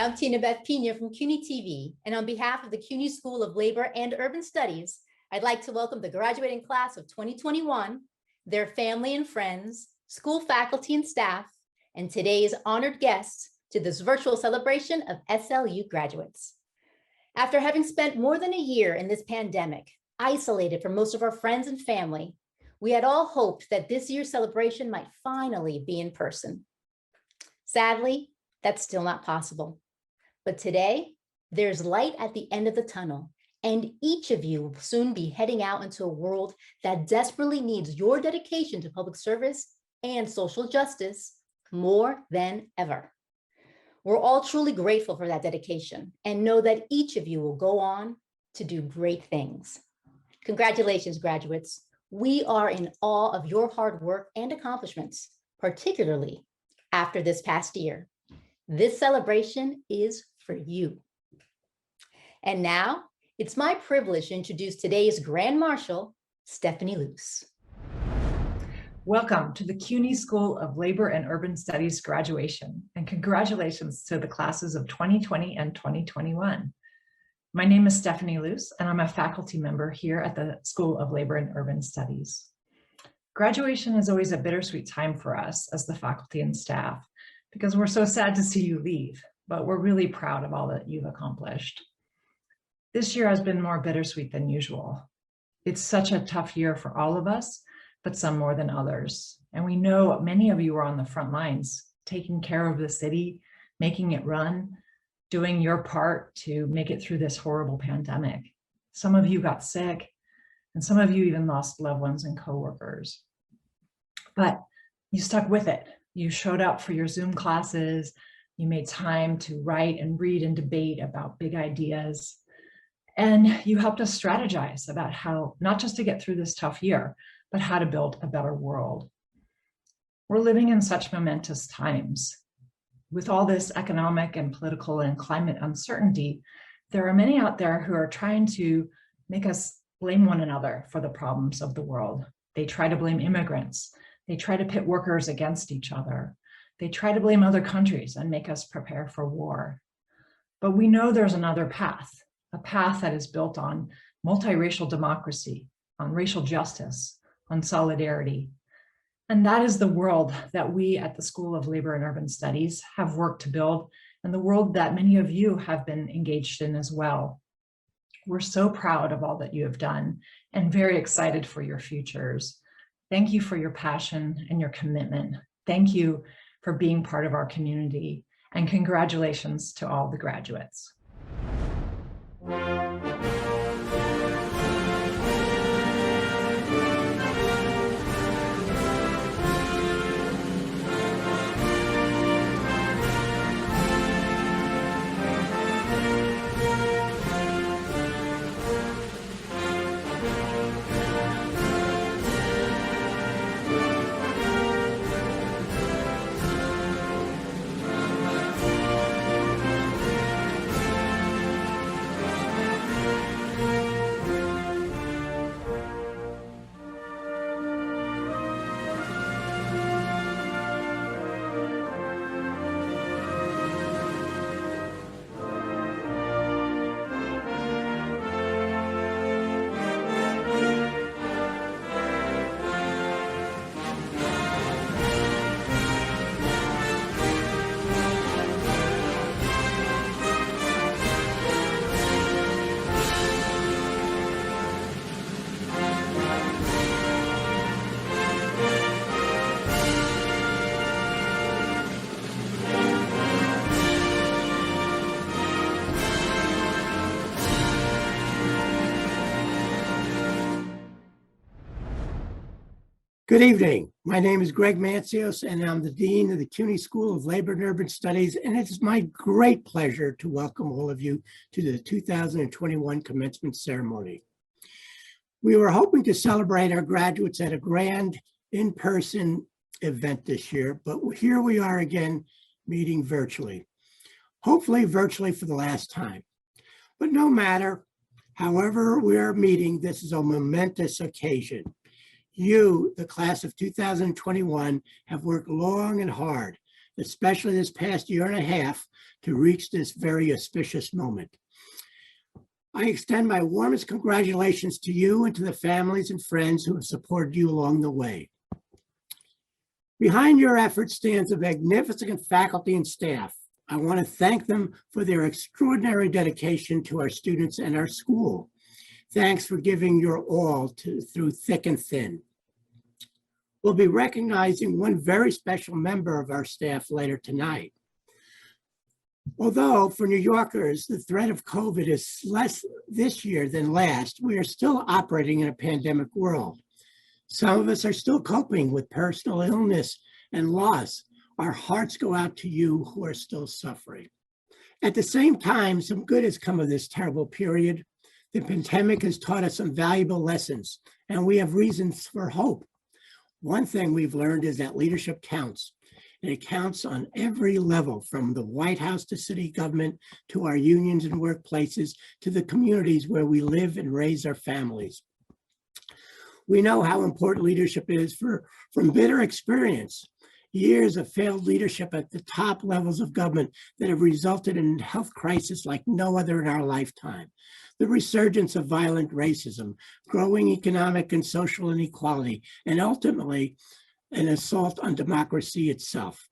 I'm Tinabeth Piña from CUNY TV, and on behalf of the CUNY School of Labor and Urban Studies, I'd like to welcome the graduating class of 2021, their family and friends, school faculty and staff, and today's honored guests to this virtual celebration of SLU graduates. After having spent more than a year in this pandemic, isolated from most of our friends and family, we had all hoped that this year's celebration might finally be in person. Sadly, that's still not possible. But today, there's light at the end of the tunnel, and each of you will soon be heading out into a world that desperately needs your dedication to public service and social justice more than ever. We're all truly grateful for that dedication and know that each of you will go on to do great things. Congratulations, graduates. We are in awe of your hard work and accomplishments, particularly after this past year. This celebration is for you. And now, it's my privilege to introduce today's Grand Marshal, Stephanie Luce. Welcome to the CUNY School of Labor and Urban Studies graduation, and congratulations to the classes of 2020 and 2021. My name is Stephanie Luce, and I'm a faculty member here at the School of Labor and Urban Studies. Graduation is always a bittersweet time for us as the faculty and staff, because we're so sad to see you leave, but we're really proud of all that you've accomplished. This year has been more bittersweet than usual. It's such a tough year for all of us, but some more than others. And we know many of you are on the front lines, taking care of the city, making it run, doing your part to make it through this horrible pandemic. Some of you got sick, and some of you even lost loved ones and coworkers. But you stuck with it. You showed up for your Zoom classes. You made time to write and read and debate about big ideas. And you helped us strategize about how, not just to get through this tough year, but how to build a better world. We're living in such momentous times. With all this economic and political and climate uncertainty, there are many out there who are trying to make us blame one another for the problems of the world. They try to blame immigrants. They try to pit workers against each other. They try to blame other countries and make us prepare for war. But we know there's another path, a path that is built on multiracial democracy, on racial justice, on solidarity. And that is the world that we at the School of Labor and Urban Studies have worked to build, and the world that many of you have been engaged in as well. We're so proud of all that you have done and very excited for your futures. Thank you for your passion and your commitment. Thank you for being part of our community, and congratulations to all the graduates. Good evening. My name is Greg Mancios, and I'm the Dean of the CUNY School of Labor and Urban Studies, and it is my great pleasure to welcome all of you to the 2021 commencement ceremony. We were hoping to celebrate our graduates at a grand in-person event this year, but here we are again meeting virtually, hopefully virtually for the last time. But no matter, however we are meeting, this is a momentous occasion. You, the class of 2021, have worked long and hard especially this past year and a half, to reach this very auspicious moment. I extend my warmest congratulations to you and to the families and friends who have supported you along the way. Behind your efforts stands a magnificent faculty and staff. I want to thank them for their extraordinary dedication to our students and our school. Thanks for giving your all through thick and thin. We'll be recognizing one very special member of our staff later tonight. Although for New Yorkers, the threat of COVID is less this year than last, we are still operating in a pandemic world. Some of us are still coping with personal illness and loss. Our hearts go out to you who are still suffering. At the same time, some good has come of this terrible period. The pandemic has taught us some valuable lessons, and we have reasons for hope. One thing we've learned is that leadership counts. And it counts on every level, from the White House to city government, to our unions and workplaces, to the communities where we live and raise our families. We know how important leadership is from bitter experience, years of failed leadership at the top levels of government that have resulted in health crisis like no other in our lifetime. The resurgence of violent racism, growing economic and social inequality, and ultimately, an assault on democracy itself.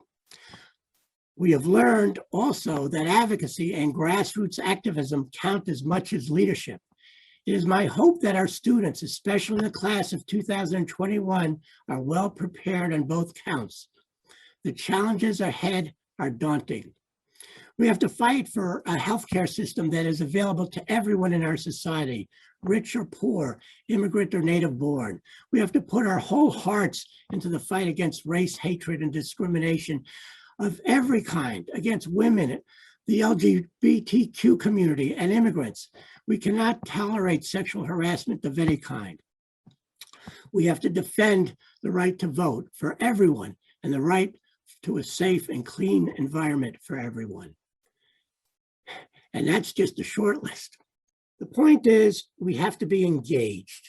We have learned also that advocacy and grassroots activism count as much as leadership. It is my hope that our students, especially the class of 2021, are well prepared on both counts. The challenges ahead are daunting. We have to fight for a healthcare system that is available to everyone in our society, rich or poor, immigrant or native born. We have to put our whole hearts into the fight against race, hatred, and discrimination of every kind, against women, the LGBTQ community, and immigrants. We cannot tolerate sexual harassment of any kind. We have to defend the right to vote for everyone and the right to a safe and clean environment for everyone. And that's just a short list. The point is, we have to be engaged,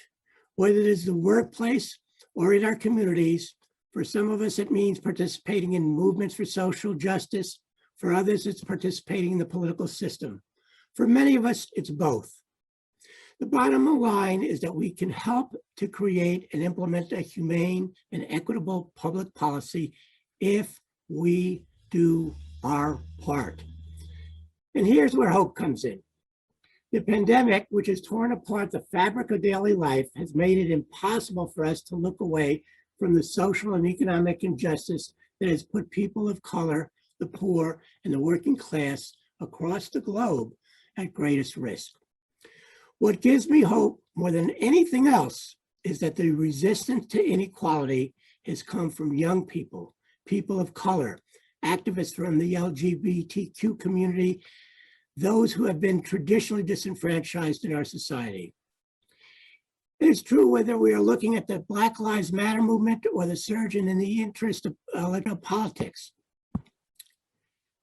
whether it is the workplace or in our communities. For some of us, it means participating in movements for social justice. For others, it's participating in the political system. For many of us, it's both. The bottom line is that we can help to create and implement a humane and equitable public policy if we do our part. And here's where hope comes in. The pandemic, which has torn apart the fabric of daily life, has made it impossible for us to look away from the social and economic injustice that has put people of color, the poor, and the working class across the globe at greatest risk. What gives me hope more than anything else is that the resistance to inequality has come from young people, people of color, activists from the LGBTQ community, those who have been traditionally disenfranchised in our society. It is true whether we are looking at the Black Lives Matter movement or the surge in the interest of electoral politics.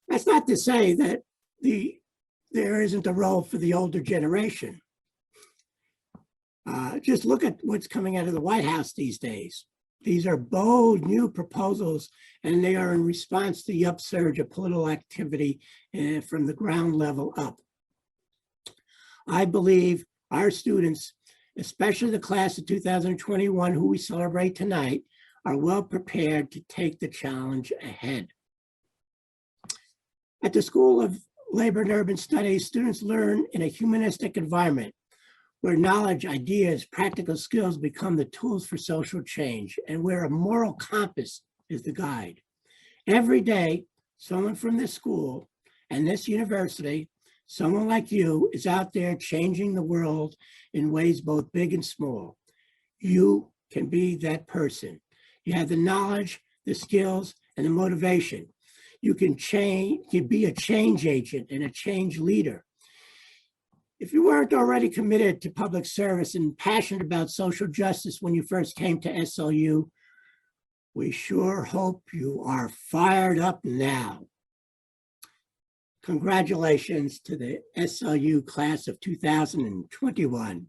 That's not to say that there isn't a role for the older generation. Just look at what's coming out of the White House these days. These are bold new proposals, and they are in response to the upsurge of political activity from the ground level up. I believe our students, especially the class of 2021, who we celebrate tonight, are well prepared to take the challenge ahead. At the School of Labor and Urban Studies, students learn in a humanistic environment where knowledge, ideas, practical skills become the tools for social change, and where a moral compass is the guide. Every day, someone from this school and this university, someone like you, is out there changing the world in ways both big and small. You can be that person. You have the knowledge, the skills, and the motivation. You can be a change agent and a change leader. If you weren't already committed to public service and passionate about social justice when you first came to SLU, we sure hope you are fired up now. Congratulations to the SLU class of 2021.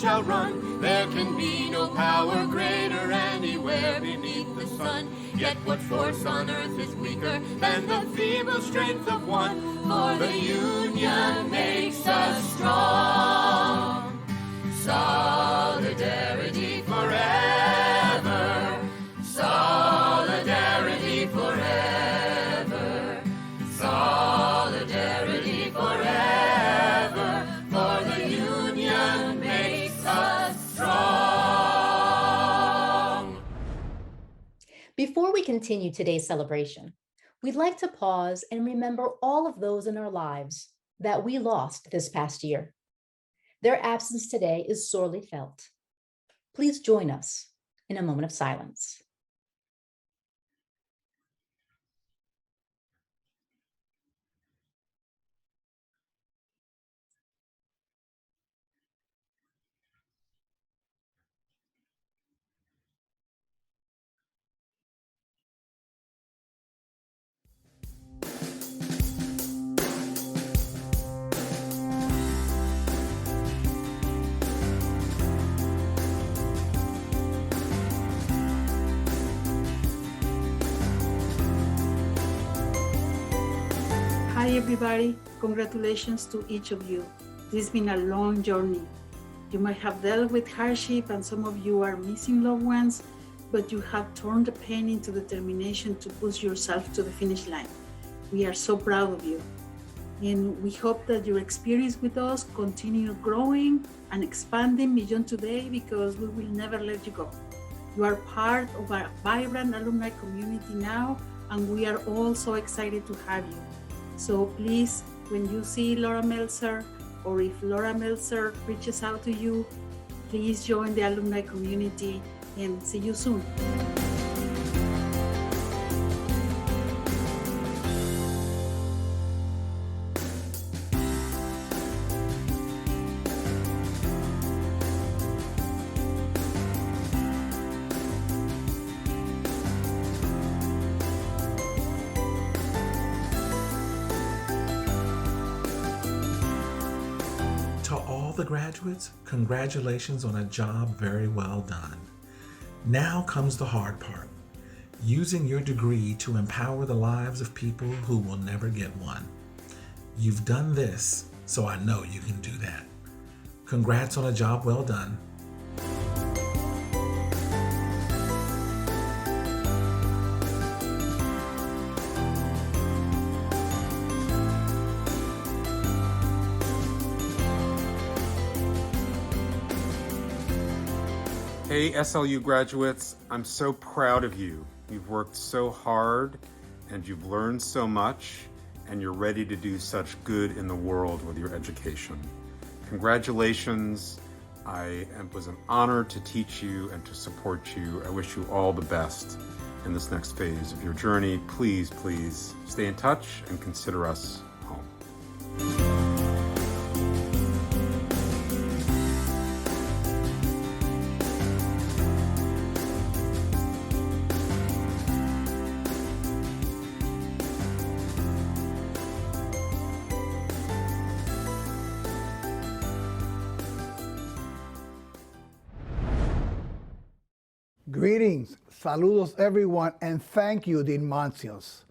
shall run. There can be no power greater anywhere beneath the sun. Yet what force on earth is weaker than the feeble strength of one? For the union makes us strong. Solidarity forever. Solidarity forever. Solidarity forever. For the union makes us strong. Before we continue today's celebration, we'd like to pause and remember all of those in our lives that we lost this past year. Their absence today is sorely felt. Please join us in a moment of silence. Hi everybody, congratulations to each of you. This has been a long journey. You might have dealt with hardship and some of you are missing loved ones, but you have turned the pain into determination to push yourself to the finish line. We are so proud of you. And we hope that your experience with us continue growing and expanding beyond today because we will never let you go. You are part of our vibrant alumni community now, and we are all so excited to have you. So please, when you see Laura Meltzer, or if Laura Meltzer reaches out to you, please join the alumni community and see you soon. To all the graduates, congratulations on a job very well done. Now comes the hard part, using your degree to empower the lives of people who will never get one. You've done this, so I know you can do that. Congrats on a job well done. Hey SLU graduates, I'm so proud of you. You've worked so hard and you've learned so much and you're ready to do such good in the world with your education. Congratulations. It was an honor to teach you and to support you. I wish you all the best in this next phase of your journey. Please, please stay in touch and consider us home. Greetings, saludos everyone, and thank you, Dean Mancios.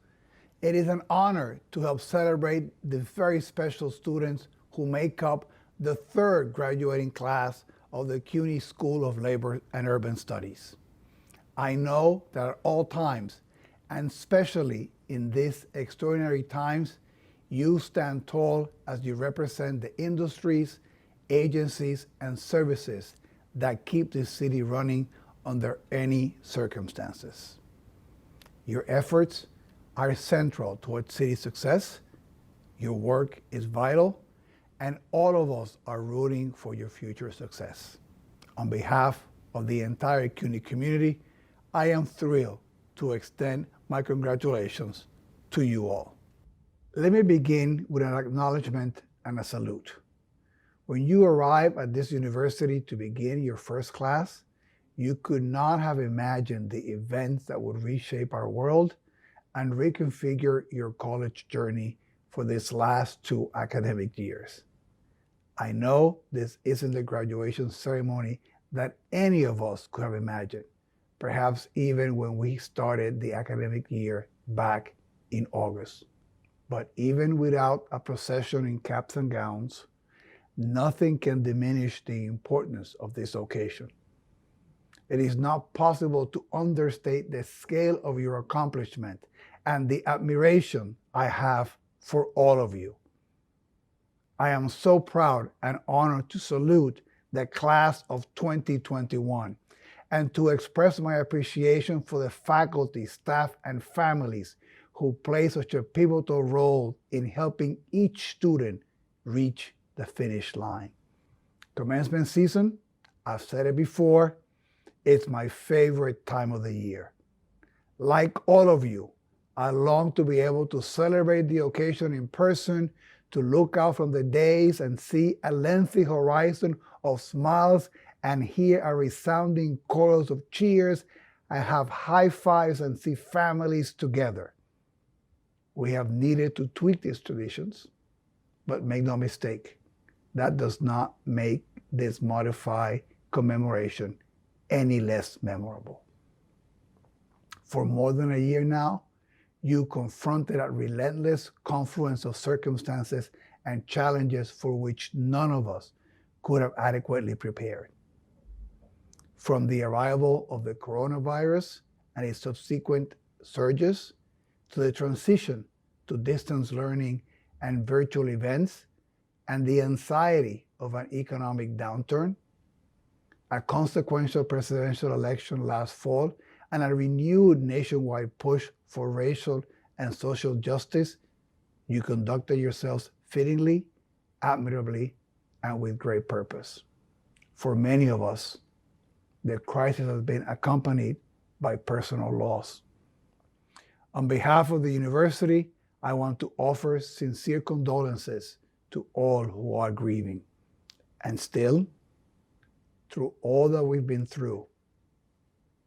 It is an honor to help celebrate the very special students who make up the third graduating class of the CUNY School of Labor and Urban Studies. I know that at all times, and especially in these extraordinary times, you stand tall as you represent the industries, agencies, and services that keep this city running under any circumstances. Your efforts are central towards city success, your work is vital, and all of us are rooting for your future success. On behalf of the entire CUNY community, I am thrilled to extend my congratulations to you all. Let me begin with an acknowledgement and a salute. When you arrive at this university to begin your first class, you could not have imagined the events that would reshape our world and reconfigure your college journey for these last 2 academic years. I know this isn't the graduation ceremony that any of us could have imagined, perhaps even when we started the academic year back in August. But even without a procession in caps and gowns, nothing can diminish the importance of this occasion. It is not possible to understate the scale of your accomplishment and the admiration I have for all of you. I am so proud and honored to salute the class of 2021 and to express my appreciation for the faculty, staff, and families who play such a pivotal role in helping each student reach the finish line. Commencement season, I've said it before, it's my favorite time of the year. Like all of you, I long to be able to celebrate the occasion in person, to look out from the days and see a lengthy horizon of smiles and hear a resounding chorus of cheers and have high fives and see families together. We have needed to tweak these traditions, but make no mistake, that does not make this modified commemoration any less memorable. For more than a year now, you confronted a relentless confluence of circumstances and challenges for which none of us could have adequately prepared. From the arrival of the coronavirus and its subsequent surges, to the transition to distance learning and virtual events, and the anxiety of an economic downturn, a consequential presidential election last fall, and a renewed nationwide push for racial and social justice, you conducted yourselves fittingly, admirably, and with great purpose. For many of us, the crisis has been accompanied by personal loss. On behalf of the university, I want to offer sincere condolences to all who are grieving. And still, through all that we've been through,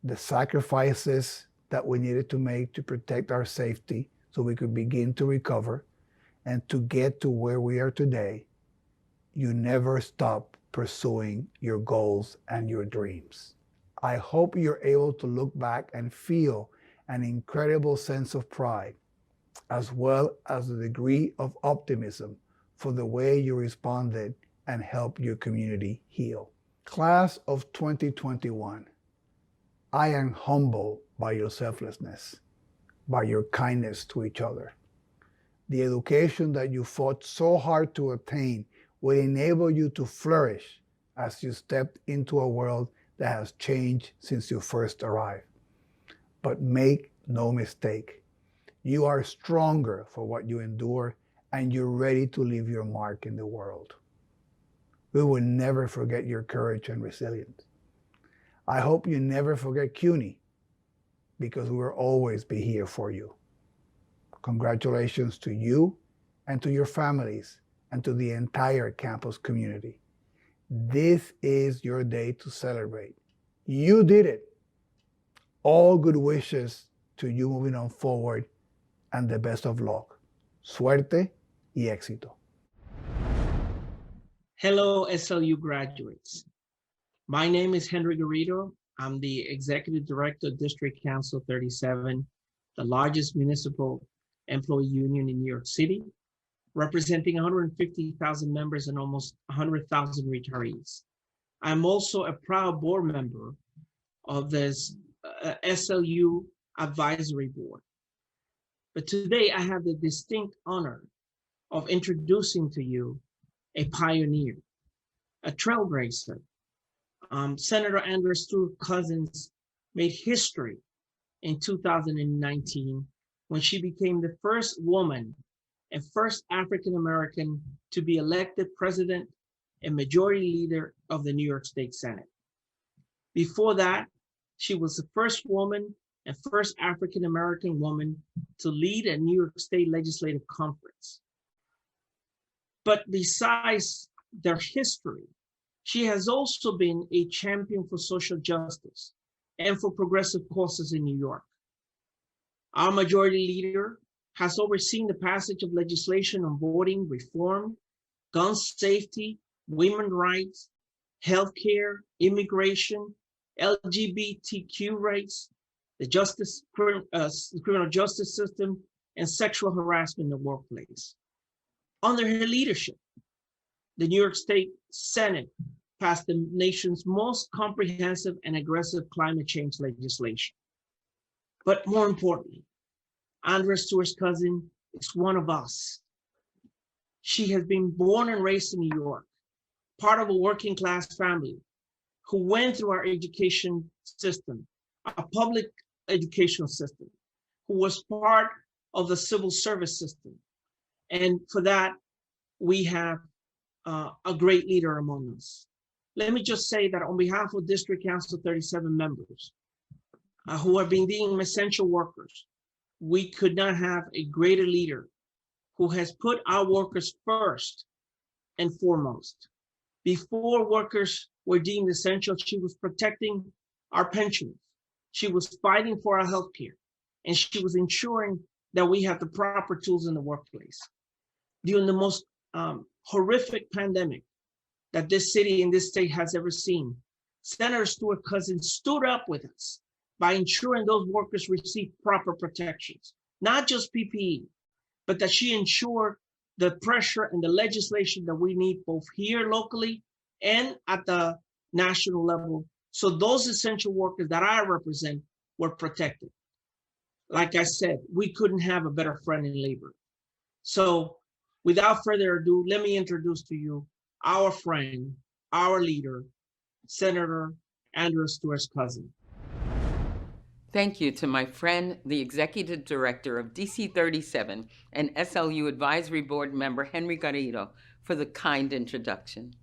the sacrifices that we needed to make to protect our safety so we could begin to recover and to get to where we are today, you never stop pursuing your goals and your dreams. I hope you're able to look back and feel an incredible sense of pride, as well as a degree of optimism for the way you responded and helped your community heal. Class of 2021, I am humbled by your selflessness, by your kindness to each other. The education that you fought so hard to attain will enable you to flourish as you stepped into a world that has changed since you first arrived. But make no mistake, you are stronger for what you endure and you're ready to leave your mark in the world. We will never forget your courage and resilience. I hope you never forget CUNY, because we will always be here for you. Congratulations to you and to your families and to the entire campus community. This is your day to celebrate. You did it. All good wishes to you moving on forward and the best of luck. Suerte y éxito. Hello, SLU graduates. My name is Henry Garrido. I'm the Executive Director of District Council 37, the largest municipal employee union in New York City, representing 150,000 members and almost 100,000 retirees. I'm also a proud board member of this SLU Advisory Board. But today I have the distinct honor of introducing to you a pioneer, a trailblazer. Senator Andrea Stewart-Cousins made history in 2019 when she became the first woman and first African-American to be elected president and majority leader of the New York State Senate. Before that, she was the first woman and first African-American woman to lead a New York State Legislative Conference. But besides their history, she has also been a champion for social justice and for progressive causes in New York. Our majority leader has overseen the passage of legislation on voting reform, gun safety, women's rights, healthcare, immigration, LGBTQ rights, the criminal justice system, and sexual harassment in the workplace. Under her leadership, the New York State Senate passed the nation's most comprehensive and aggressive climate change legislation. But more importantly, Andrea Stewart-Cousins is one of us. She has been born and raised in New York, part of a working class family who went through our education system, a public educational system, who was part of the civil service system. And for that, we have a great leader among us. Let me just say that on behalf of District Council 37 members who are being deemed essential workers, we could not have a greater leader who has put our workers first and foremost. Before workers were deemed essential, she was protecting our pensions. She was fighting for our health care, and she was ensuring that we have the proper tools in the workplace. During the most horrific pandemic that this city and this state has ever seen, Senator Stewart-Cousins stood up with us by ensuring those workers receive proper protections, not just PPE, but that she ensured the pressure and the legislation that we need both here locally and at the national level, so those essential workers that I represent were protected. Like I said, we couldn't have a better friend in labor. So without further ado, let me introduce to you our friend, our leader, Senator Andrea Stewart-Cousins. Thank you to my friend, the Executive Director of DC 37 and SLU Advisory Board member Henry Garrido, for the kind introduction.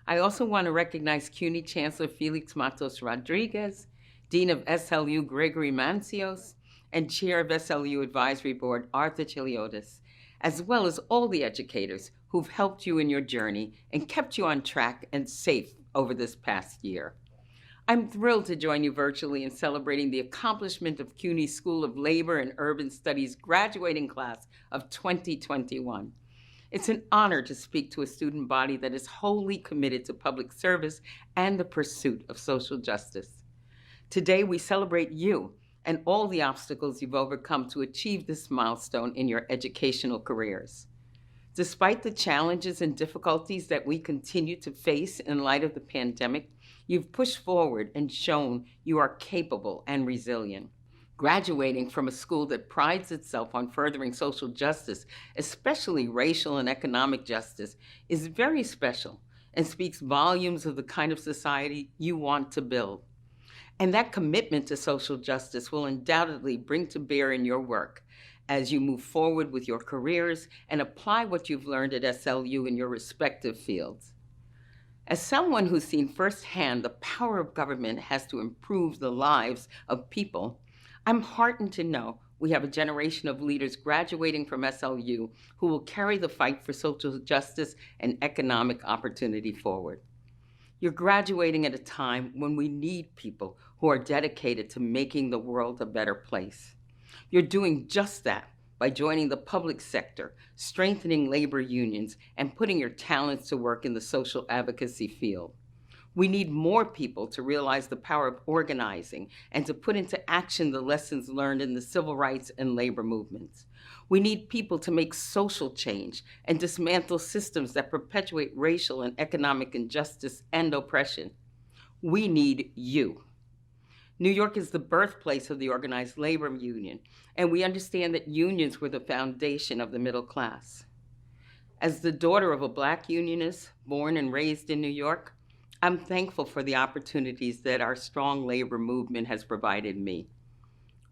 I also want to recognize CUNY Chancellor Félix Matos Rodríguez, Dean of SLU Gregory Mancios, and Chair of SLU Advisory Board Arthur Chiliotis, as well as all the educators who've helped you in your journey and kept you on track and safe over this past year. I'm thrilled to join you virtually in celebrating the accomplishment of CUNY School of Labor and Urban Studies graduating class of 2021. It's an honor to speak to a student body that is wholly committed to public service and the pursuit of social justice. Today, we celebrate you and all the obstacles you've overcome to achieve this milestone in your educational careers. Despite the challenges and difficulties that we continue to face in light of the pandemic, you've pushed forward and shown you are capable and resilient. Graduating from a school that prides itself on furthering social justice, especially racial and economic justice, is very special and speaks volumes of the kind of society you want to build. And that commitment to social justice will undoubtedly bring to bear in your work as you move forward with your careers and apply what you've learned at SLU in your respective fields. As someone who's seen firsthand the power of government has to improve the lives of people, I'm heartened to know we have a generation of leaders graduating from SLU who will carry the fight for social justice and economic opportunity forward. You're graduating at a time when we need people who are dedicated to making the world a better place. You're doing just that by joining the public sector, strengthening labor unions, and putting your talents to work in the social advocacy field. We need more people to realize the power of organizing and to put into action the lessons learned in the civil rights and labor movements. We need people to make social change and dismantle systems that perpetuate racial and economic injustice and oppression. We need you. New York is the birthplace of the organized labor union, and we understand that unions were the foundation of the middle class. As the daughter of a Black unionist born and raised in New York, I'm thankful for the opportunities that our strong labor movement has provided me.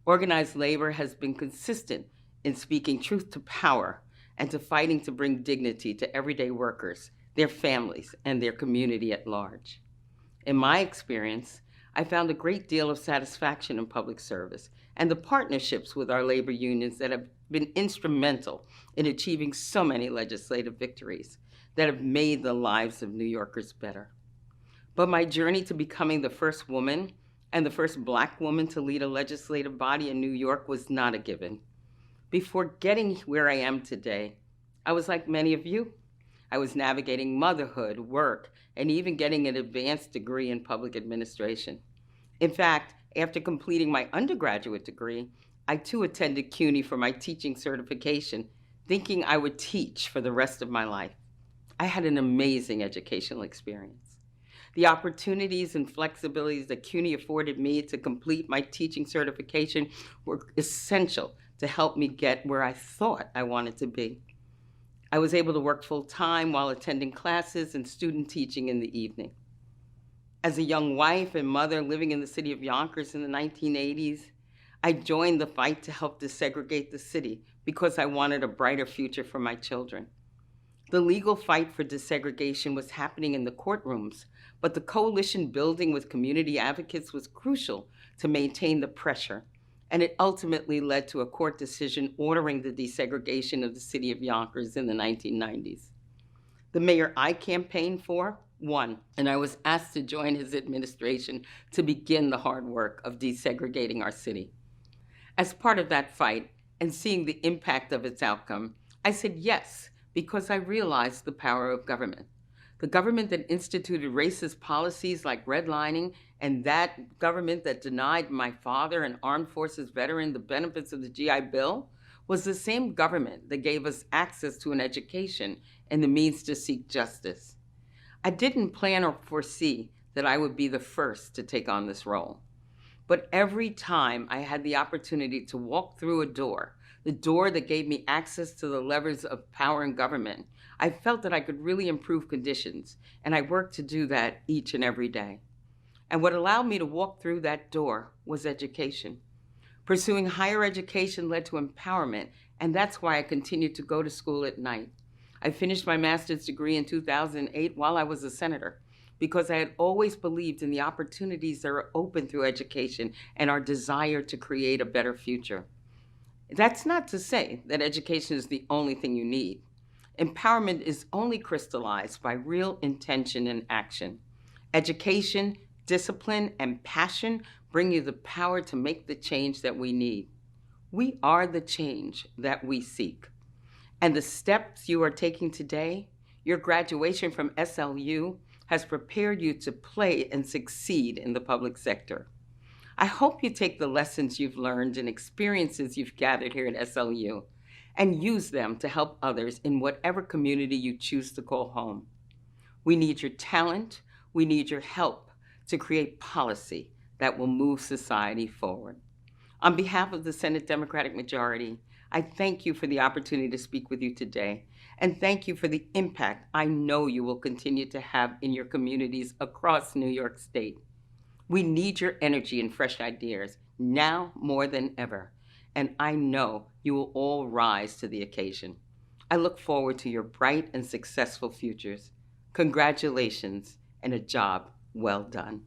Organized labor has been consistent in speaking truth to power and to fighting to bring dignity to everyday workers, their families, and their community at large. In my experience, I found a great deal of satisfaction in public service and the partnerships with our labor unions that have been instrumental in achieving so many legislative victories that have made the lives of New Yorkers better. But my journey to becoming the first woman and the first Black woman to lead a legislative body in New York was not a given. Before getting where I am today, I was like many of you. I was navigating motherhood, work, and even getting an advanced degree in public administration. In fact, after completing my undergraduate degree, I too attended CUNY for my teaching certification, thinking I would teach for the rest of my life. I had an amazing educational experience. The opportunities and flexibilities that CUNY afforded me to complete my teaching certification were essential to help me get where I thought I wanted to be. I was able to work full-time while attending classes and student teaching in the evening. As a young wife and mother living in the city of Yonkers in the 1980s, I joined the fight to help desegregate the city because I wanted a brighter future for my children. The legal fight for desegregation was happening in the courtrooms, but the coalition building with community advocates was crucial to maintain the pressure, and it ultimately led to a court decision ordering the desegregation of the city of Yonkers in the 1990s. The mayor I campaigned for won, and I was asked to join his administration to begin the hard work of desegregating our city. As part of that fight, and seeing the impact of its outcome, I said yes, because I realized the power of government. The government that instituted racist policies like redlining, and that government that denied my father, an armed forces veteran, the benefits of the GI Bill, was the same government that gave us access to an education and the means to seek justice. I didn't plan or foresee that I would be the first to take on this role. But every time I had the opportunity to walk through a door, the door that gave me access to the levers of power in government, I felt that I could really improve conditions, and I worked to do that each and every day. And what allowed me to walk through that door was education. Pursuing higher education led to empowerment, and that's why I continued to go to school at night. I finished my master's degree in 2008 while I was a senator, because I had always believed in the opportunities that are open through education and our desire to create a better future. That's not to say that education is the only thing you need. Empowerment is only crystallized by real intention and action. Education, discipline, and passion bring you the power to make the change that we need. We are the change that we seek. And the steps you are taking today, your graduation from SLU, has prepared you to play and succeed in the public sector. I hope you take the lessons you've learned and experiences you've gathered here at SLU and use them to help others in whatever community you choose to call home. We need your talent, we need your help to create policy that will move society forward. On behalf of the Senate Democratic Majority, I thank you for the opportunity to speak with you today, and thank you for the impact I know you will continue to have in your communities across New York State. We need your energy and fresh ideas now more than ever, and I know you will all rise to the occasion. I look forward to your bright and successful futures. Congratulations and a job well done.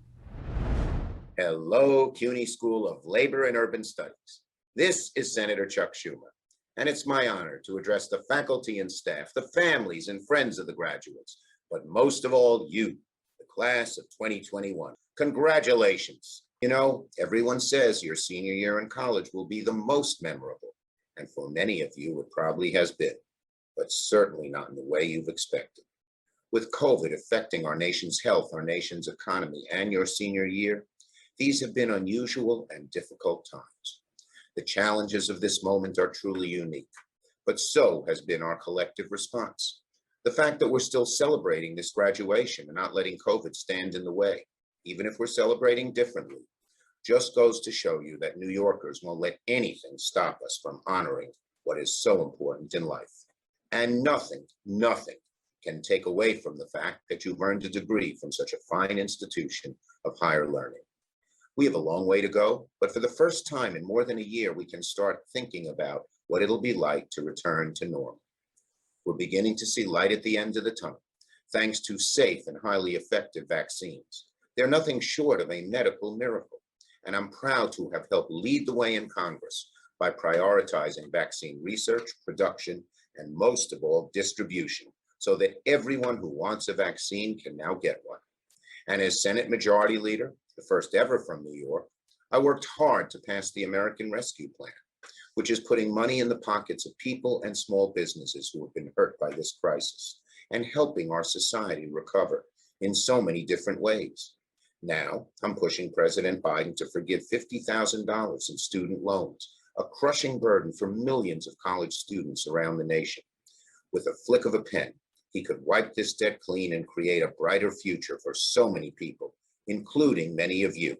Hello, CUNY School of Labor and Urban Studies. This is Senator Chuck Schumer, and it's my honor to address the faculty and staff, the families and friends of the graduates, but most of all, you, the class of 2021. Congratulations. You know, everyone says your senior year in college will be the most memorable, and for many of you, it probably has been, but certainly not in the way you've expected. With COVID affecting our nation's health, our nation's economy, and your senior year, these have been unusual and difficult times. The challenges of this moment are truly unique, but so has been our collective response. The fact that we're still celebrating this graduation and not letting COVID stand in the way, even if we're celebrating differently, just goes to show you that New Yorkers won't let anything stop us from honoring what is so important in life. And nothing can take away from the fact that you've earned a degree from such a fine institution of higher learning. We have a long way to go, but for the first time in more than a year, we can start thinking about what it'll be like to return to normal. We're beginning to see light at the end of the tunnel, thanks to safe and highly effective vaccines. They're nothing short of a medical miracle, and I'm proud to have helped lead the way in Congress by prioritizing vaccine research, production, and most of all, distribution, so that everyone who wants a vaccine can now get one. And as Senate Majority Leader, the first ever from New York, I worked hard to pass the American Rescue Plan, which is putting money in the pockets of people and small businesses who have been hurt by this crisis. and helping our society recover in so many different ways. Now, I'm pushing President Biden to forgive $50,000 in student loans, a crushing burden for millions of college students around the nation. With a flick of a pen, he could wipe this debt clean and create a brighter future for so many people, including many of you.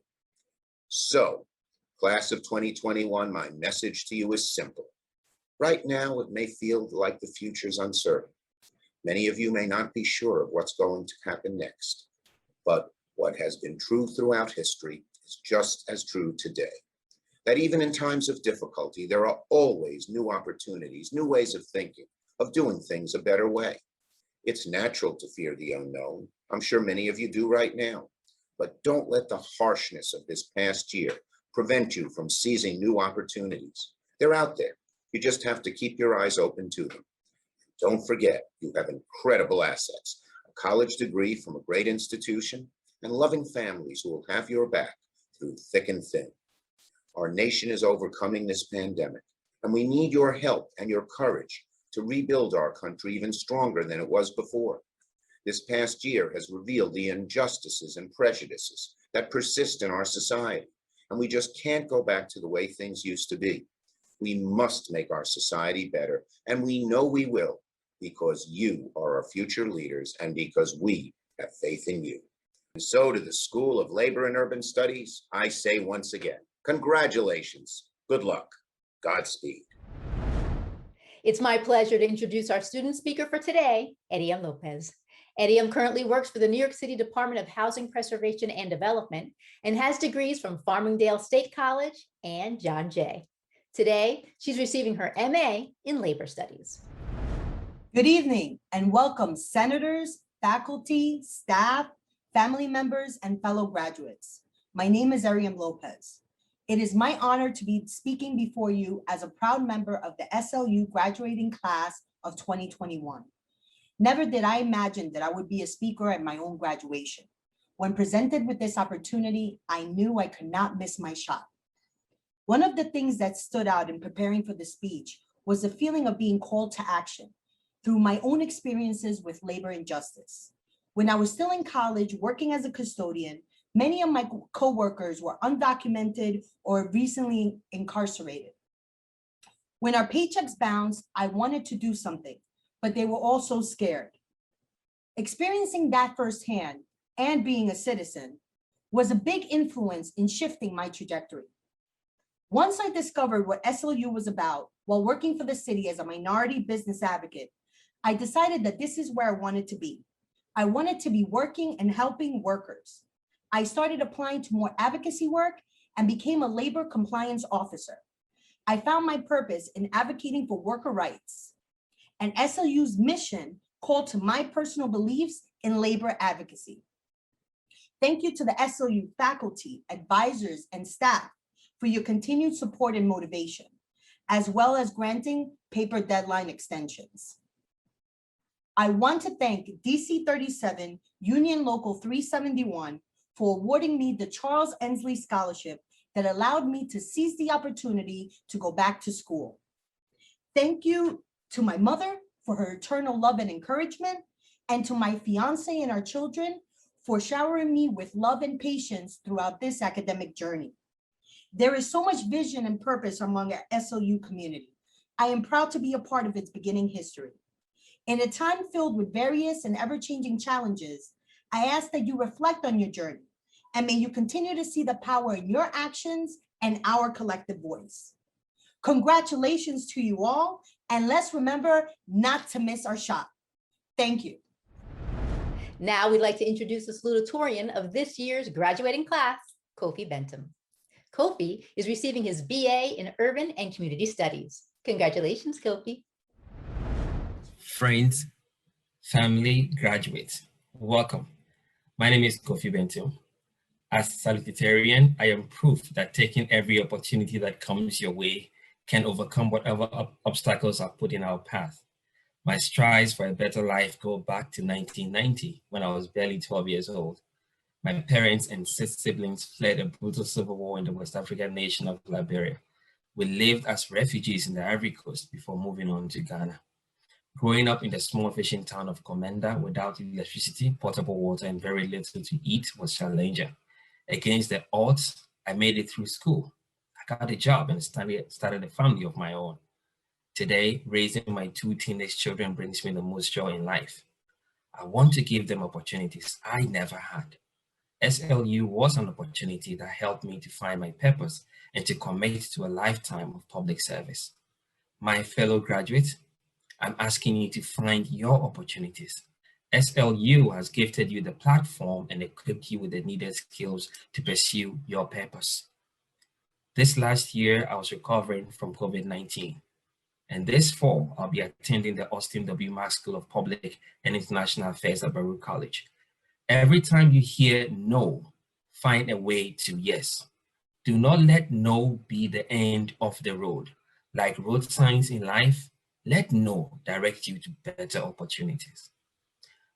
So, class of 2021, my message to you is simple. Right now, it may feel like the future's uncertain. Many of you may not be sure of what's going to happen next, but what has been true throughout history is just as true today. That even in times of difficulty, there are always new opportunities, new ways of thinking, of doing things a better way. It's natural to fear the unknown. I'm sure many of you do right now, but don't let the harshness of this past year prevent you from seizing new opportunities. They're out there. You just have to keep your eyes open to them. Don't forget, you have incredible assets, a college degree from a great institution, and loving families who will have your back through thick and thin. Our nation is overcoming this pandemic, and we need your help and your courage to rebuild our country even stronger than it was before. This past year has revealed the injustices and prejudices that persist in our society, and we just can't go back to the way things used to be. We must make our society better, and we know we will, because you are our future leaders and because we have faith in you. And so to the School of Labor and Urban Studies, I say once again, congratulations, good luck, Godspeed. It's my pleasure to introduce our student speaker for today, Eriam Lopez. Eriam currently works for the New York City Department of Housing Preservation and Development and has degrees from Farmingdale State College and John Jay. Today, she's receiving her MA in Labor Studies. Good evening and welcome senators, faculty, staff, family members, and fellow graduates. My name is Eriam Lopez. It is my honor to be speaking before you as a proud member of the SLU graduating class of 2021. Never did I imagine that I would be a speaker at my own graduation. When presented with this opportunity, I knew I could not miss my shot. One of the things that stood out in preparing for the speech was the feeling of being called to action through my own experiences with labor and justice. When I was still in college working as a custodian, many of my coworkers were undocumented or recently incarcerated. When our paychecks bounced, I wanted to do something, but they were also scared. Experiencing that firsthand and being a citizen was a big influence in shifting my trajectory. Once I discovered what SLU was about while working for the city as a minority business advocate, I decided that this is where I wanted to be. I wanted to be working and helping workers. I started applying to more advocacy work and became a labor compliance officer. I found my purpose in advocating for worker rights, and SLU's mission called to my personal beliefs in labor advocacy. Thank you to the SLU faculty, advisors, and staff for your continued support and motivation, as well as granting paper deadline extensions. I want to thank DC 37 Union Local 371 for awarding me the Charles Ensley Scholarship that allowed me to seize the opportunity to go back to school. Thank you to my mother for her eternal love and encouragement, and to my fiance and our children for showering me with love and patience throughout this academic journey. There is so much vision and purpose among our SLU community. I am proud to be a part of its beginning history. In a time filled with various and ever-changing challenges, I ask that you reflect on your journey, and may you continue to see the power in your actions and our collective voice. Congratulations to you all, and let's remember not to miss our shot. Thank you. Now we'd like to introduce the salutatorian of this year's graduating class, Kofi Bentham. Kofi is receiving his BA in Urban and Community Studies. Congratulations, Kofi. Friends, family, graduates, welcome. My name is Kofi Bentham. As Salutatorian, I am proof that taking every opportunity that comes your way can overcome whatever obstacles are put in our path. My strides for a better life go back to 1990 when I was barely 12 years old. My parents and 6 siblings fled a brutal civil war in the West African nation of Liberia. We lived as refugees in the Ivory Coast before moving on to Ghana. Growing up in the small fishing town of Comenda without electricity, potable water, and very little to eat was challenging. Against the odds, I made it through school. I got a job and started a family of my own. Today, raising my 2 teenage children brings me the most joy in life. I want to give them opportunities I never had. SLU was an opportunity that helped me to find my purpose and to commit to a lifetime of public service. My fellow graduates, I'm asking you to find your opportunities. SLU has gifted you the platform and equipped you with the needed skills to pursue your purpose. This last year, I was recovering from COVID-19. And this fall, I'll be attending the Austin W. Mack School of Public and International Affairs at Baruch College. Every time you hear no, find a way to yes. Do not let no be the end of the road. Like road signs in life, let no direct you to better opportunities.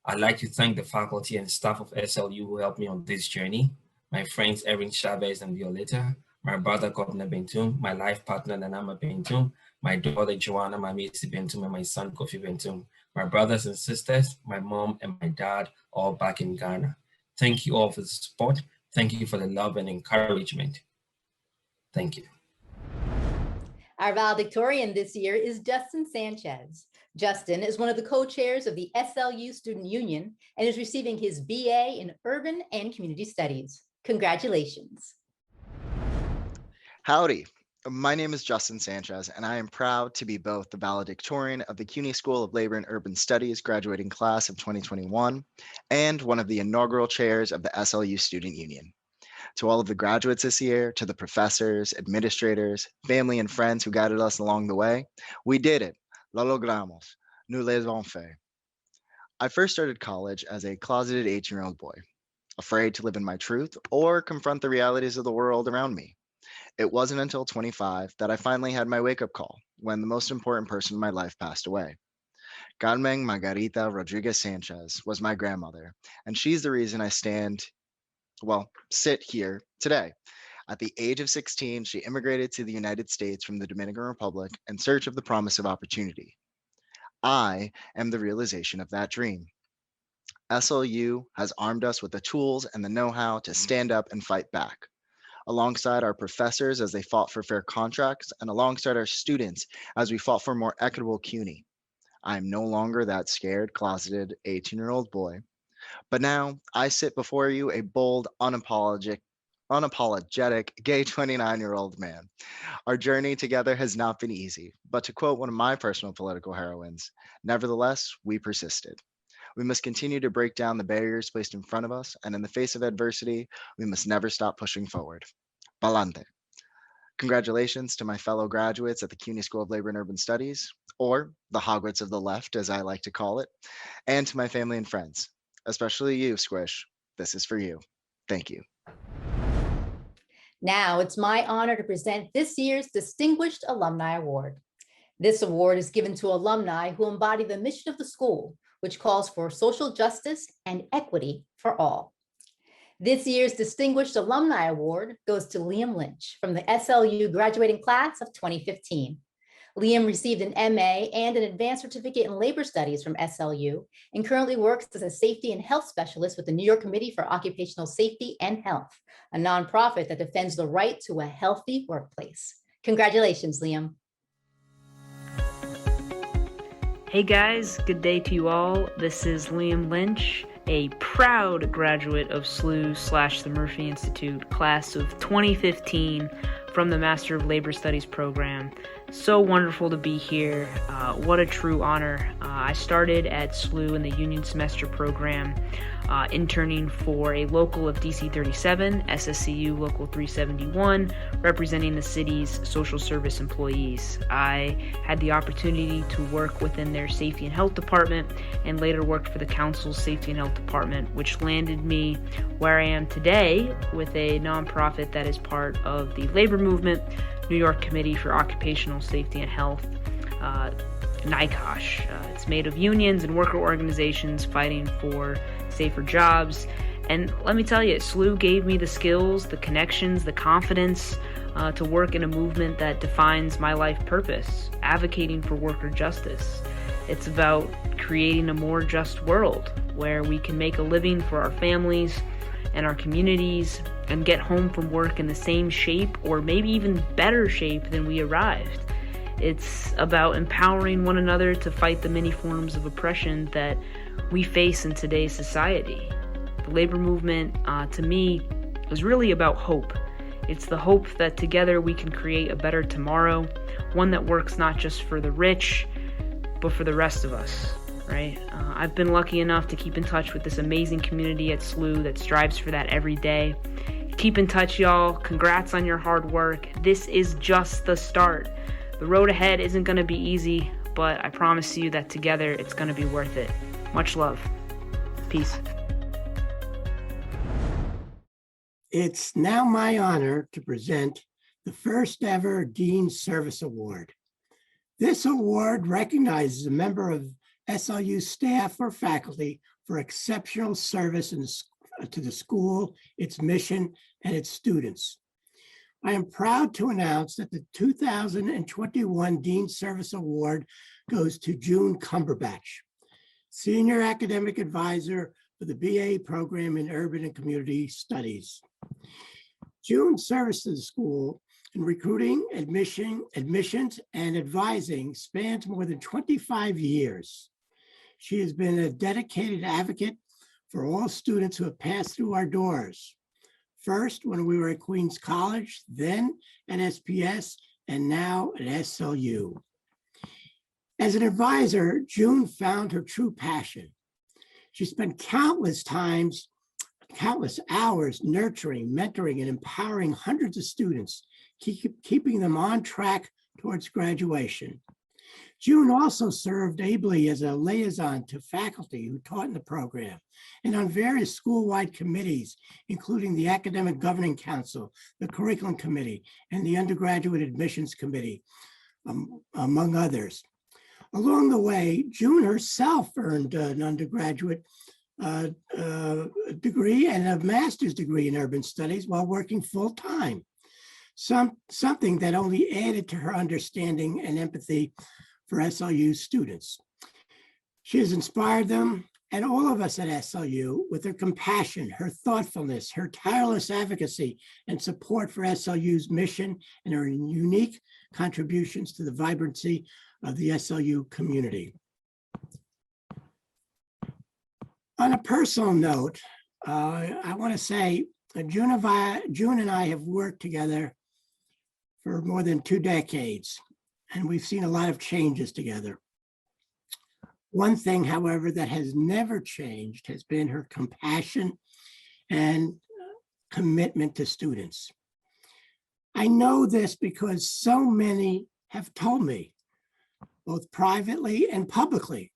I'd like to thank the faculty and staff of SLU who helped me on this journey, my friends Erin Chavez and Violeta, my brother Governor Bentum, my life partner Nanama Bentum, my daughter Joanna Mamisi Bentum, and my son Kofi Bentum, my brothers and sisters, my mom and my dad, all back in Ghana. Thank you all for the support. Thank you for the love and encouragement. Thank you. Our valedictorian this year is Justin Sanchez. Justin is one of the co-chairs of the SLU Student Union and is receiving his BA in Urban and Community Studies. Congratulations. Howdy, my name is Justin Sanchez, and I am proud to be both the valedictorian of the CUNY School of Labor and Urban Studies graduating class of 2021 and one of the inaugural chairs of the SLU Student Union. To all of the graduates this year, to the professors, administrators, family, and friends who guided us along the way, we did it. Lo logramos. Nous les avons fait. I first started college as a closeted 18-year-old boy, afraid to live in my truth or confront the realities of the world around me. It wasn't until 25 that I finally had my wake-up call when the most important person in my life passed away. Carmen Margarita Rodriguez Sanchez was my grandmother, and she's the reason I sit here today. At the age of 16, she immigrated to the United States from the Dominican Republic in search of the promise of opportunity. I am the realization of that dream. SLU has armed us with the tools and the know-how to stand up and fight back. Alongside our professors as they fought for fair contracts, and alongside our students as we fought for a more equitable CUNY. I am no longer that scared, closeted 18-year-old boy, but now I sit before you a bold, unapologetic gay 29-year-old man. Our journey together has not been easy, but to quote one of my personal political heroines, nevertheless, we persisted. We must continue to break down the barriers placed in front of us, and in the face of adversity, we must never stop pushing forward. Palante. Congratulations to my fellow graduates at the CUNY School of Labor and Urban Studies, or the Hogwarts of the left, as I like to call it, and to my family and friends, especially you, Squish. This is for you. Thank you. Now it's my honor to present this year's Distinguished Alumni Award. This award is given to alumni who embody the mission of the school, which calls for social justice and equity for all. This year's Distinguished Alumni Award goes to Liam Lynch from the SLU graduating class of 2015. Liam received an MA and an advanced certificate in labor studies from SLU and currently works as a safety and health specialist with the New York Committee for Occupational Safety and Health, a nonprofit that defends the right to a healthy workplace. Congratulations, Liam. Hey guys, good day to you all. This is Liam Lynch, a proud graduate of SLU/the Murphy Institute, class of 2015 from the Master of Labor Studies program. So wonderful to be here. What a true honor. I started at SLU in the Union Semester program, interning for a local of DC 37, SSCU Local 371, representing the city's social service employees. I had the opportunity to work within their safety and health department and later worked for the council's safety and health department, which landed me where I am today with a nonprofit that is part of the labor movement, New York Committee for Occupational Safety and Health, NICOSH. It's made of unions and worker organizations fighting for safer jobs. And let me tell you, SLU gave me the skills, the connections, the confidence to work in a movement that defines my life purpose, advocating for worker justice. It's about creating a more just world where we can make a living for our families and our communities and get home from work in the same shape or maybe even better shape than we arrived. It's about empowering one another to fight the many forms of oppression that we face in today's society. The labor movement, to me, is really about hope. It's the hope that together we can create a better tomorrow, one that works not just for the rich, but for the rest of us, right? I've been lucky enough to keep in touch with this amazing community at SLU that strives for that every day. Keep in touch, y'all. Congrats on your hard work. This is just the start. The road ahead isn't going to be easy, but I promise you that together it's going to be worth it. Much love. Peace. It's now my honor to present the first ever Dean Service Award. This award recognizes a member of SLU staff or faculty for exceptional service to the school, its mission, and its students. I am proud to announce that the 2021 Dean Service Award goes to June Cumberbatch, Senior Academic Advisor for the BA program in Urban and Community Studies. June's service to the school in recruiting, admissions, and advising spans more than 25 years. She has been a dedicated advocate for all students who have passed through our doors. First, when we were at Queens College, then at SPS, and now at SLU. As an advisor, June found her true passion. She spent countless hours nurturing, mentoring, and empowering hundreds of students, keeping them on track towards graduation. June also served ably as a liaison to faculty who taught in the program and on various school-wide committees, including the Academic Governing Council, the Curriculum Committee, and the Undergraduate Admissions Committee, among others. Along the way, June herself earned an undergraduate degree and a master's degree in urban studies while working full-time, something that only added to her understanding and empathy for SLU students. She has inspired them and all of us at SLU with her compassion, her thoughtfulness, her tireless advocacy and support for SLU's mission and her unique contributions to the vibrancy of the SLU community. On a personal note, I want to say June and I have worked together for more than 2 decades, and we've seen a lot of changes together. One thing, however, that has never changed has been her compassion and commitment to students. I know this because so many have told me, both privately and publicly,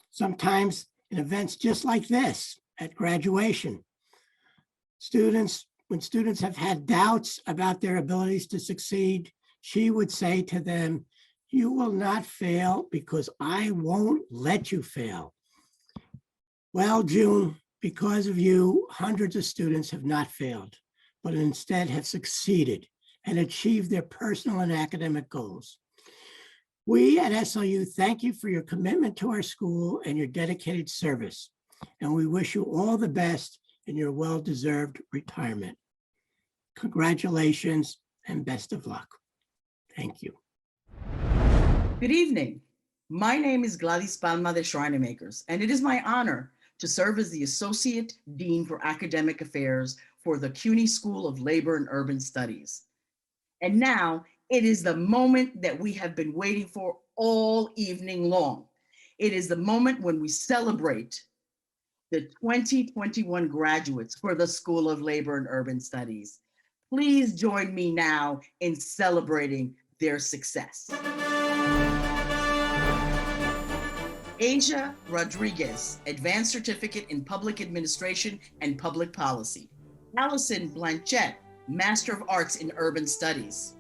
sometimes in events just like this at graduation. When students have had doubts about their abilities to succeed, she would say to them, "You will not fail because I won't let you fail." Well, June, because of you, hundreds of students have not failed, but instead have succeeded and achieved their personal and academic goals. We at SLU thank you for your commitment to our school and your dedicated service, and we wish you all the best in your well-deserved retirement. Congratulations and best of luck. Thank you. Good evening. My name is Gladys Palma de Shrinemakers, and it is my honor to serve as the Associate Dean for Academic Affairs for the CUNY School of Labor and Urban Studies. And now it is the moment that we have been waiting for all evening long. It is the moment when we celebrate the 2021 graduates for the School of Labor and Urban Studies. Please join me now in celebrating their success. Asia Rodríguez, Advanced Certificate in Public Administration and Public Policy. Allison Blanchette, Master of Arts in Urban Studies.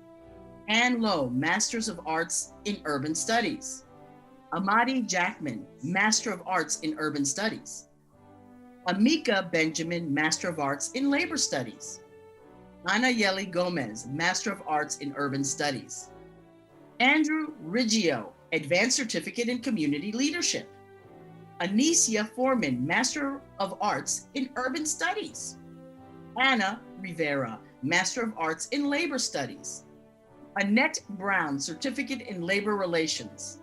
Ann Lowe, Masters of Arts in Urban Studies. Amadi Jackman, Master of Arts in Urban Studies. Amika Benjamin, Master of Arts in Labor Studies. Anayeli Gomez, Master of Arts in Urban Studies. Andrew Riggio, Advanced Certificate in Community Leadership. Anicia Foreman, Master of Arts in Urban Studies. Anna Rivera, Master of Arts in Labor Studies. Annette Brown, Certificate in Labor Relations.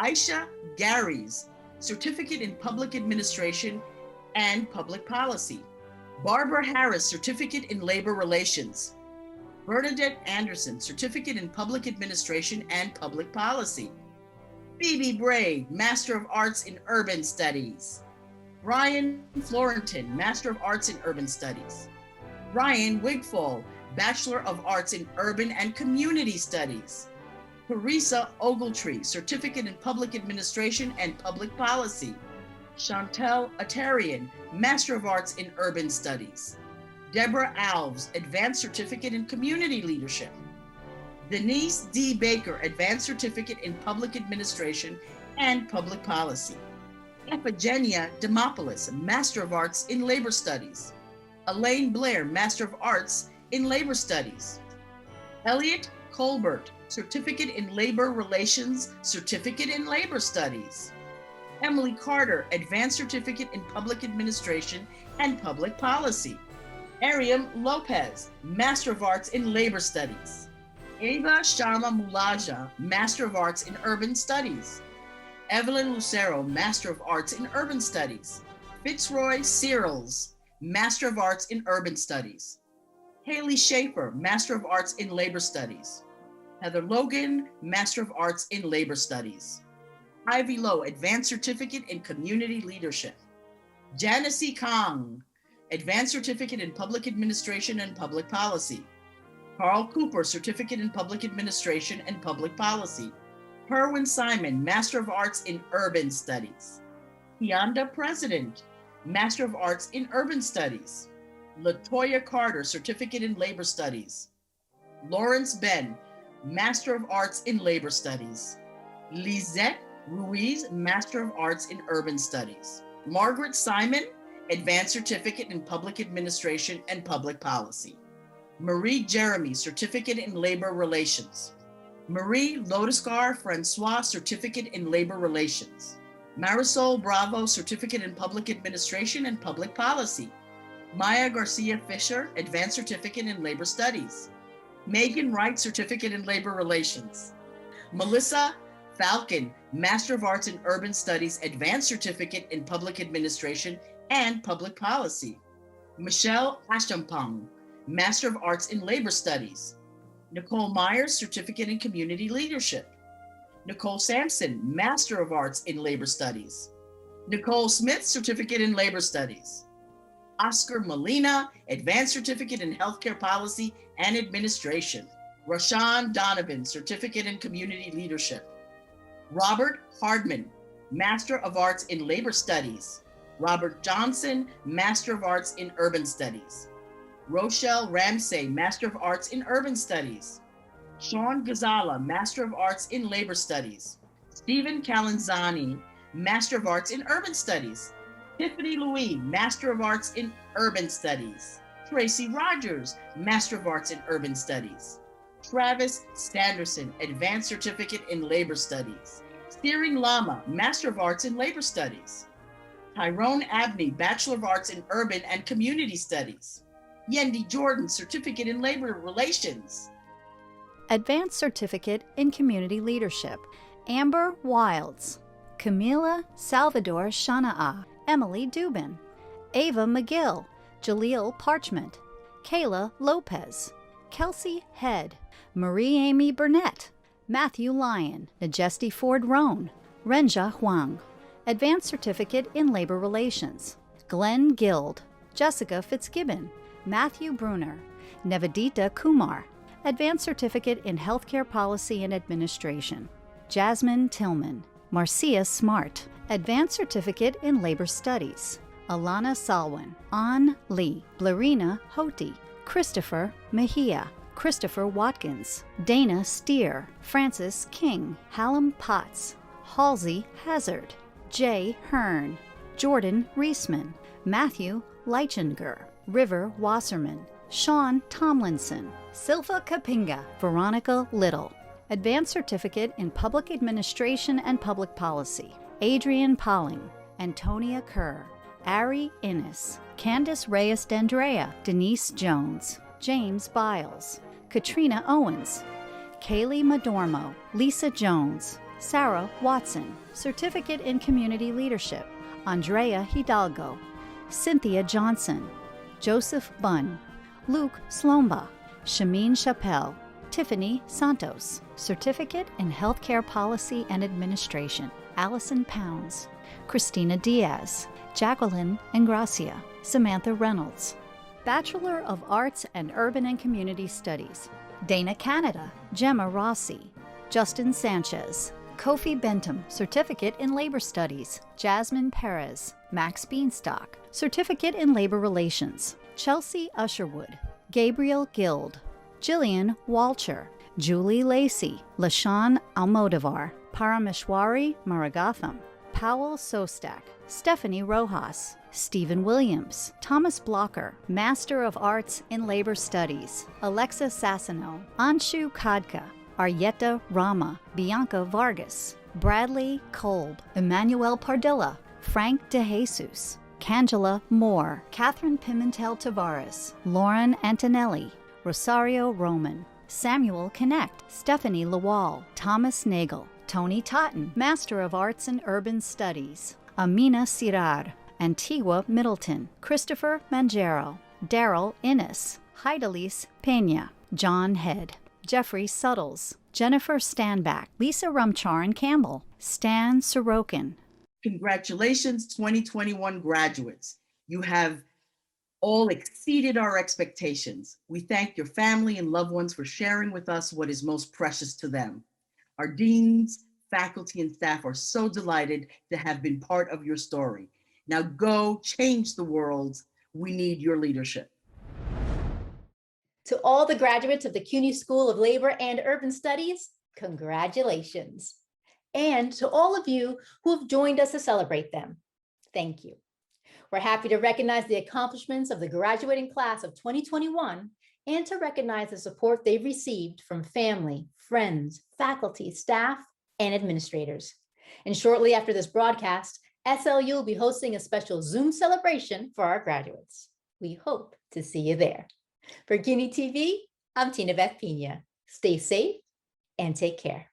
Aisha Garies, Certificate in Public Administration and Public Policy. Barbara Harris, Certificate in Labor Relations. Bernadette Anderson, Certificate in Public Administration and Public Policy. Phoebe Bray, Master of Arts in Urban Studies. Brian Florentin, Master of Arts in Urban Studies. Ryan Wigfall, Bachelor of Arts in Urban and Community Studies. Teresa Ogletree, Certificate in Public Administration and Public Policy. Chantel Atarian, Master of Arts in Urban Studies. Deborah Alves, Advanced Certificate in Community Leadership. Denise D. Baker, Advanced Certificate in Public Administration and Public Policy. Ephigenia Demopoulos, Master of Arts in Labor Studies. Elaine Blair, Master of Arts in Labor Studies. Elliot Colbert, Certificate in Labor Relations, Certificate in Labor Studies. Emily Carter, Advanced Certificate in Public Administration and Public Policy. Ariam Lopez, Master of Arts in Labor Studies. Ava Sharma Mulaja, Master of Arts in Urban Studies. Evelyn Lucero, Master of Arts in Urban Studies. Fitzroy Searles, Master of Arts in Urban Studies. Haley Schaefer, Master of Arts in Labor Studies. Heather Logan, Master of Arts in Labor Studies. Ivy Lowe, Advanced Certificate in Community Leadership. Janice Kong, Advanced Certificate in Public Administration and Public Policy. Carl Cooper, Certificate in Public Administration and Public Policy. Herwin Simon, Master of Arts in Urban Studies. Tianda President, Master of Arts in Urban Studies. Latoya Carter, Certificate in Labor Studies. Lawrence Ben, Master of Arts in Labor Studies. Lizette Ruiz, Master of Arts in Urban Studies. Margaret Simon, Advanced Certificate in Public Administration and Public Policy. Marie Jeremy, Certificate in Labor Relations. Marie Lodescar Francois, Certificate in Labor Relations. Marisol Bravo, Certificate in Public Administration and Public Policy. Maya Garcia Fisher, Advanced Certificate in Labor Studies. Megan Wright, Certificate in Labor Relations. Melissa Falcon, Master of Arts in Urban Studies, Advanced Certificate in Public Administration and Public Policy. Michelle Ashampong, Master of Arts in Labor Studies. Nicole Myers, Certificate in Community Leadership. Nicole Sampson, Master of Arts in Labor Studies. Nicole Smith, Certificate in Labor Studies. Oscar Molina, Advanced Certificate in Healthcare Policy and Administration. Rashawn Donovan, Certificate in Community Leadership. Robert Hardman, Master of Arts in Labor Studies. Robert Johnson, Master of Arts in Urban Studies. Rochelle Ramsey, Master of Arts in Urban Studies. Sean Ghazala, Master of Arts in Labor Studies. Stephen Calanzani, Master of Arts in Urban Studies. Tiffany Louis, Master of Arts in Urban Studies. Tracy Rogers, Master of Arts in Urban Studies. Travis Sanderson, Advanced Certificate in Labor Studies. Steering Lama, Master of Arts in Labor Studies. Tyrone Abney, Bachelor of Arts in Urban and Community Studies. Yendi Jordan, Certificate in Labor Relations. Advanced Certificate in Community Leadership. Amber Wilds. Camila Salvador Shana'a. Emily Dubin. Ava McGill. Jaleel Parchment. Kayla Lopez. Kelsey Head. Marie Amy Burnett. Matthew Lyon. Najesti Ford Roan. Renja Huang. Advanced Certificate in Labor Relations. Glenn Guild. Jessica Fitzgibbon. Matthew Bruner. Nevadita Kumar. Advanced Certificate in Healthcare Policy and Administration. Jasmine Tillman. Marcia Smart. Advanced Certificate in Labor Studies. Alana Salwin. An Lee. Blarina Hoti. Christopher Mejia. Christopher Watkins. Dana Steer. Francis King. Hallam Potts. Halsey Hazard. Jay Hearn. Jordan Reisman. Matthew Leichinger. River Wasserman. Sean Tomlinson. Silva Kapinga. Veronica Little. Advanced Certificate in Public Administration and Public Policy, Adrian Polling, Antonia Kerr, Ari Innes, Candice Reyes D'Andrea, Denise Jones, James Biles, Katrina Owens, Kaylee Madormo, Lisa Jones, Sarah Watson, Certificate in Community Leadership, Andrea Hidalgo, Cynthia Johnson, Joseph Bunn, Luke Slomba, Shameen Chappelle, Tiffany Santos, Certificate in Healthcare Policy and Administration, Allison Pounds, Christina Diaz, Jacqueline Ingracia, Samantha Reynolds, Bachelor of Arts and Urban and Community Studies, Dana Canada, Gemma Rossi, Justin Sanchez, Kofi Bentham, Certificate in Labor Studies, Jasmine Perez, Max Beanstalk, Certificate in Labor Relations, Chelsea Usherwood, Gabriel Guild, Jillian Walcher, Julie Lacey, LaShawn Almodovar, Parameshwari Maragatham, Powell Sostak, Stephanie Rojas, Stephen Williams, Thomas Blocker, Master of Arts in Labor Studies, Alexa Sassano, Anshu Kadka, Arietta Rama, Bianca Vargas, Bradley Kolb, Emmanuel Pardilla, Frank DeJesus, Cangela Moore, Catherine Pimentel Tavares, Lauren Antonelli, Rosario Roman, Samuel Connect, Stephanie Lawal, Thomas Nagel, Tony Totten, Master of Arts in Urban Studies, Amina Sirar, Antigua Middleton, Christopher Manjero, Daryl Innes, Heidelise Peña, John Head, Jeffrey Suttles, Jennifer Stanback, Lisa Rumcharan Campbell, Stan Sorokin. Congratulations, 2021 graduates. You have all exceeded our expectations. We thank your family and loved ones for sharing with us what is most precious to them. Our deans, faculty, and staff are so delighted to have been part of your story. Now go change the world. We need your leadership. To all the graduates of the CUNY School of Labor and Urban Studies, congratulations. And to all of you who have joined us to celebrate them, thank you. We're happy to recognize the accomplishments of the graduating class of 2021 and to recognize the support they've received from family, friends, faculty, staff, and administrators. And shortly after this broadcast, SLU will be hosting a special Zoom celebration for our graduates. We hope to see you there. For CUNY TV, I'm Tinabeth Piña. Stay safe and take care.